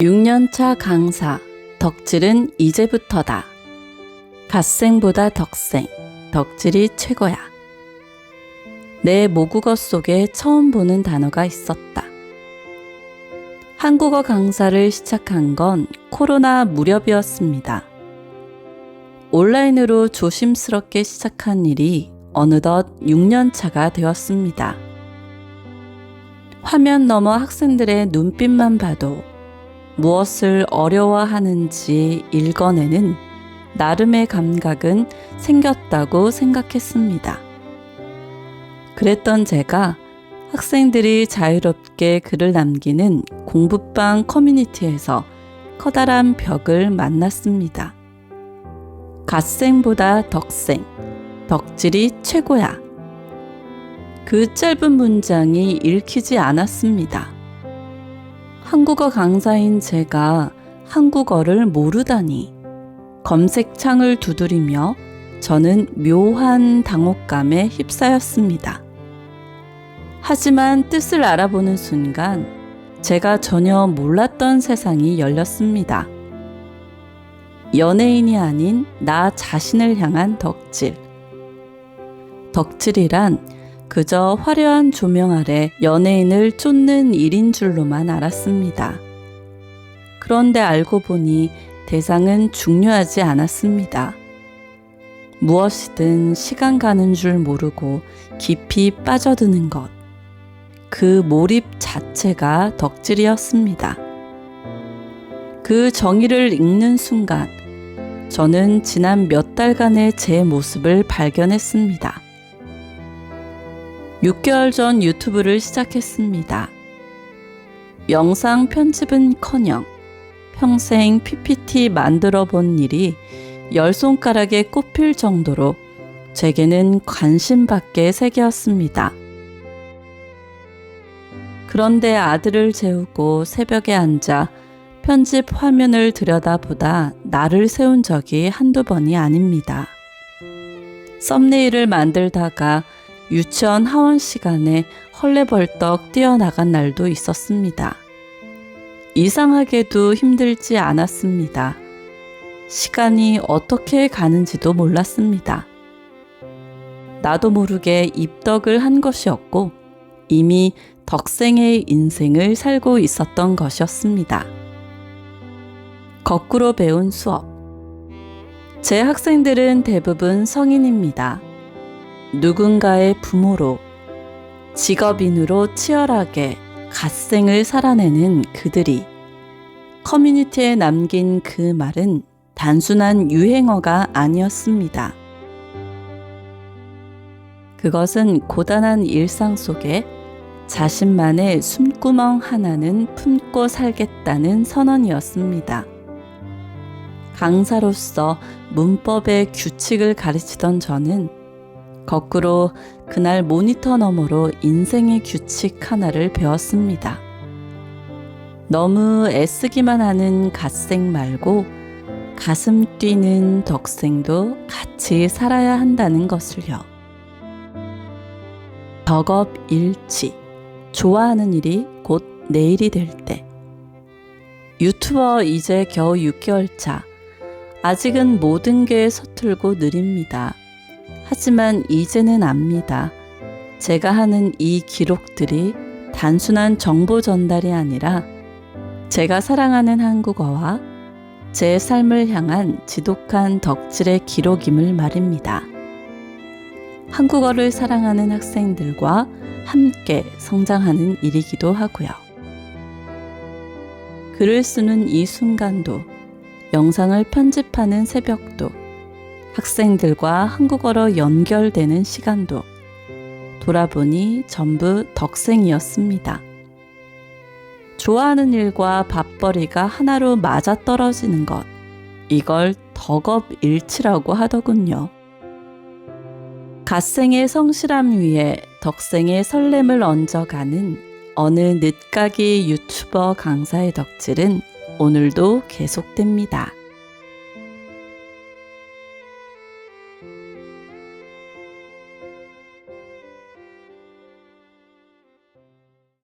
6년차 강사, 덕질은 이제부터다. 갓생보다 덕생, 덕질이 최고야. 내 모국어 속에 처음 보는 단어가 있었다. 한국어 강사를 시작한 건 코로나 무렵이었습니다. 온라인으로 조심스럽게 시작한 일이 어느덧 6년차가 되었습니다. 화면 너머 학생들의 눈빛만 봐도 무엇을 어려워하는지 읽어내는 나름의 감각은 생겼다고 생각했습니다. 그랬던 제가 학생들이 자유롭게 글을 남기는 공부방 커뮤니티에서 커다란 벽을 만났습니다. 갓생보다 덕생, 덕질이 최고야. 그 짧은 문장이 읽히지 않았습니다. 한국어 강사인 제가 한국어를 모르다니. 검색창을 두드리며 저는 묘한 당혹감에 휩싸였습니다. 하지만 뜻을 알아보는 순간 제가 전혀 몰랐던 세상이 열렸습니다. 연예인이 아닌 나 자신을 향한 덕질. 덕질이란 그저 화려한 조명 아래 연예인을 쫓는 일인 줄로만 알았습니다. 그런데 알고 보니 대상은 중요하지 않았습니다. 무엇이든 시간 가는 줄 모르고 깊이 빠져드는 것. 그 몰입 자체가 덕질이었습니다. 그 정의를 읽는 순간 저는 지난 몇 달간의 제 모습을 발견했습니다. 6개월 전 유튜브를 시작했습니다. 영상 편집은커녕 평생 PPT 만들어 본 일이 10손가락에 꼽힐 정도로 제게는 관심 밖의 세계였습니다. 그런데 아들을 재우고 새벽에 앉아 편집 화면을 들여다보다 날을 세운 적이 한두 번이 아닙니다. 썸네일을 만들다가 유치원 하원 시간에 헐레벌떡 뛰어나간 날도 있었습니다. 이상하게도 힘들지 않았습니다. 시간이 어떻게 가는지도 몰랐습니다. 나도 모르게 입덕을 한 것이었고 이미 덕생의 인생을 살고 있었던 것이었습니다. 거꾸로 배운 수업. 제 학생들은 대부분 성인입니다. 누군가의 부모로, 직업인으로 치열하게 갓생을 살아내는 그들이 커뮤니티에 남긴 그 말은 단순한 유행어가 아니었습니다. 그것은 고단한 일상 속에 자신만의 숨구멍 하나는 품고 살겠다는 선언이었습니다. 강사로서 문법의 규칙을 가르치던 저는 거꾸로 그날 모니터 너머로 인생의 규칙 하나를 배웠습니다. 너무 애쓰기만 하는 갓생 말고 가슴 뛰는 덕생도 같이 살아야 한다는 것을요. 덕업일치. 좋아하는 일이 곧 내일이 될 때. 유튜버 이제 겨우 6개월 차. 아직은 모든 게 서툴고 느립니다. 하지만 이제는 압니다. 제가 하는 이 기록들이 단순한 정보 전달이 아니라 제가 사랑하는 한국어와 제 삶을 향한 지독한 덕질의 기록임을 말입니다. 한국어를 사랑하는 학생들과 함께 성장하는 일이기도 하고요. 글을 쓰는 이 순간도, 영상을 편집하는 새벽도, 학생들과 한국어로 연결되는 시간도 돌아보니 전부 덕생이었습니다. 좋아하는 일과 밥벌이가 하나로 맞아떨어지는 것, 이걸 덕업일치라고 하더군요. 갓생의 성실함 위에 덕생의 설렘을 얹어가는 어느 늦가기 유튜버 강사의 덕질은 오늘도 계속됩니다.